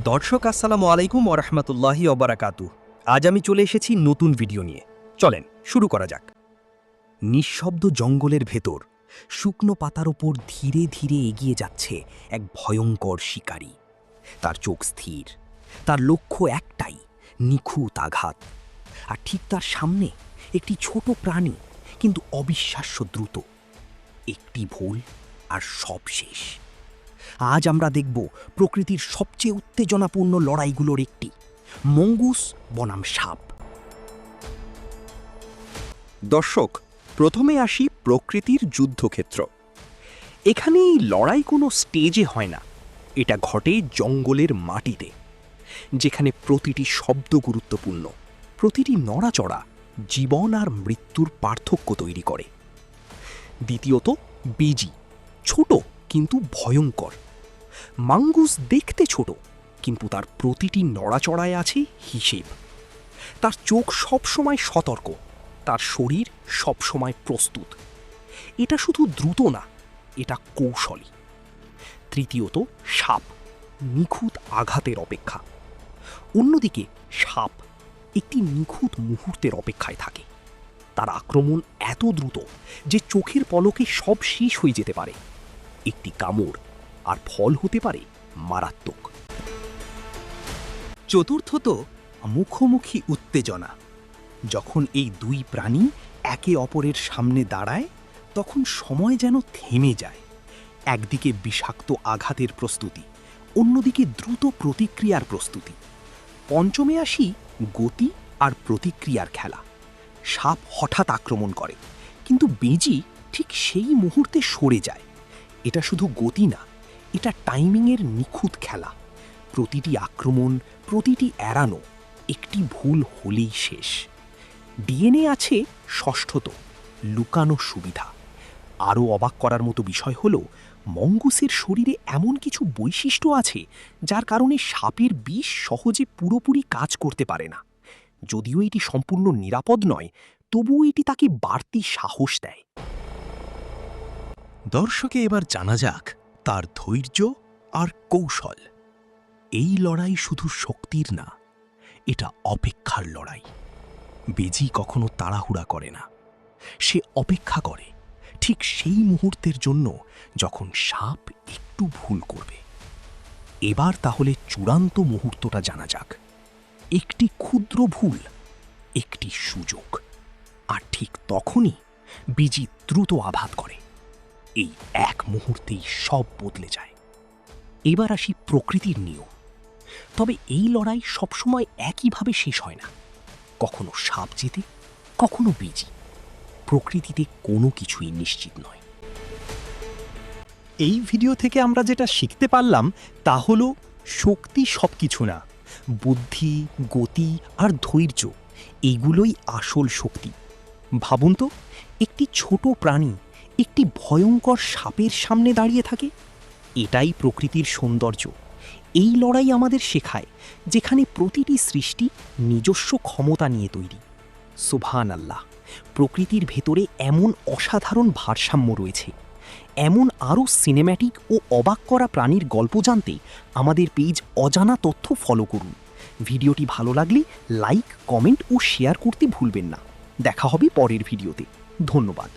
দর্শক আসসালামু আলাইকুম ওয়া রাহমাতুল্লাহি ওয়া বারাকাতুহু। আজ আমি চলে এসেছি নতুন ভিডিও নিয়ে। চলেন শুরু করা যাক। নিঃশব্দ জঙ্গলের ভেতর শুকনো পাতার ওপর ধীরে ধীরে এগিয়ে যাচ্ছে এক ভয়ঙ্কর শিকারী। তার চোখ স্থির, তার লক্ষ্য একটাই, নিখুঁত আঘাত। আর ঠিক তার সামনে একটি ছোট প্রাণী, কিন্তু অবিশ্বাস্য দ্রুত। একটি ভুল আর সব শেষ। আজ আমরা দেখব প্রকৃতির সবচেয়ে উত্তেজনাপূর্ণ লড়াইগুলোর একটি, মঙ্গুস বনাম সাপ। দর্শক, প্রথমে আসি প্রকৃতির যুদ্ধক্ষেত্র। এখানে এই লড়াই কোনো স্টেজে হয় না, এটা ঘটে জঙ্গলের মাটিতে, যেখানে প্রতিটি শব্দ গুরুত্বপূর্ণ, প্রতিটি নড়াচড়া জীবন আর মৃত্যুর পার্থক্য তৈরি করে। দ্বিতীয়ত, বেজি, ছোট কিন্তু ভয়ঙ্কর। মাঙ্গুস দেখতে ছোট, কিন্তু তার প্রতিটি নড়াচড়ায় আছে হিসেব। তার চোখ সবসময় সতর্ক, তার শরীর সবসময় প্রস্তুত। এটা শুধু দ্রুত না, এটা কৌশলী। তৃতীয়ত, সাপ, নিখুঁত আঘাতের অপেক্ষা। অন্যদিকে সাপ একটি নিখুঁত মুহূর্তের অপেক্ষায় থাকে। তার আক্রমণ এত দ্রুত যে চোখের পলকে সব শেষ হয়ে যেতে পারে। একটি কামড় আর ফল হতে পারে মারাত্মক। চতুর্থত, মুখোমুখি উত্তেজনা। যখন এই দুই প্রাণী একে অপরের সামনে দাঁড়ায়, তখন সময় যেন থেমে যায়। একদিকে বিষাক্ত আঘাতের প্রস্তুতি, অন্যদিকে দ্রুত প্রতিক্রিয়ার প্রস্তুতি। পঞ্চমে আসি গতি আর প্রতিক্রিয়ার খেলা। সাপ হঠাৎ আক্রমণ করে, কিন্তু বেজি ঠিক সেই মুহূর্তে সরে যায়। এটা শুধু গতি না, এটা টাইমিংয়ের নিখুঁত খেলা। প্রতিটি আক্রমণ, প্রতিটি এড়ানো, একটি ভুল হলেই শেষ। ডিএনএ আছে ষষ্ঠত, লুকানো সুবিধা। আরও অবাক করার মতো বিষয় হল, মঙ্গুসের শরীরে এমন কিছু বৈশিষ্ট্য আছে যার কারণে সাপের বিষ সহজে পুরোপুরি কাজ করতে পারে না। যদিও এটি সম্পূর্ণ নিরাপদ নয়, তবুও এটি তাকে বাড়তি সাহস দেয়। দর্শকে এবার জানা যাক তার ধৈর্য আর কৌশল। এই লড়াই শুধু শক্তির না, এটা অপেক্ষার লড়াই। বেজি কখনো তাড়াহুড়া করে না, সে অপেক্ষা করে ঠিক সেই মুহূর্তের জন্য যখন সাপ একটু ভুল করবে। এবার তাহলে চূড়ান্ত মুহূর্তটা জানা যাক। একটি ক্ষুদ্র ভুল, একটি সুযোগ, আর ঠিক তখনই বেজি দ্রুত আঘাত করে। এই এক মুহূর্তেই সব বদলে যায়। এবার আসি প্রকৃতির নিয়ম। তবে এই লড়াই সবসময় একইভাবে শেষ হয় না। কখনো সাপ জেতে, কখনো বেজি। প্রকৃতিতে কোনো কিছুই নিশ্চিত নয়। এই ভিডিও থেকে আমরা যেটা শিখতে পারলাম তা হলো, শক্তি সব কিছু না, বুদ্ধি, গতি আর ধৈর্য, এইগুলোই আসল শক্তি। ভাবুন তো, একটি ছোট প্রাণী একটি ভয়ঙ্কর সাপের সামনে দাঁড়িয়ে থাকে। এটাই প্রকৃতির সৌন্দর্য। এই লড়াই আমাদের শেখায় যেখানে প্রতিটি সৃষ্টি নিজস্ব ক্ষমতা নিয়ে তৈরি। সুবহানাল্লাহ, প্রকৃতির ভেতরে এমন অসাধারণ ভারসাম্য রয়েছে। এমন আরও সিনেম্যাটিক ও অবাক করা প্রাণীর গল্প জানতে আমাদের পেজ অজানা তথ্য ফলো করুন। ভিডিওটি ভালো লাগলে লাইক, কমেন্ট ও শেয়ার করতে ভুলবেন না। দেখা হবে পরের ভিডিওতে। ধন্যবাদ।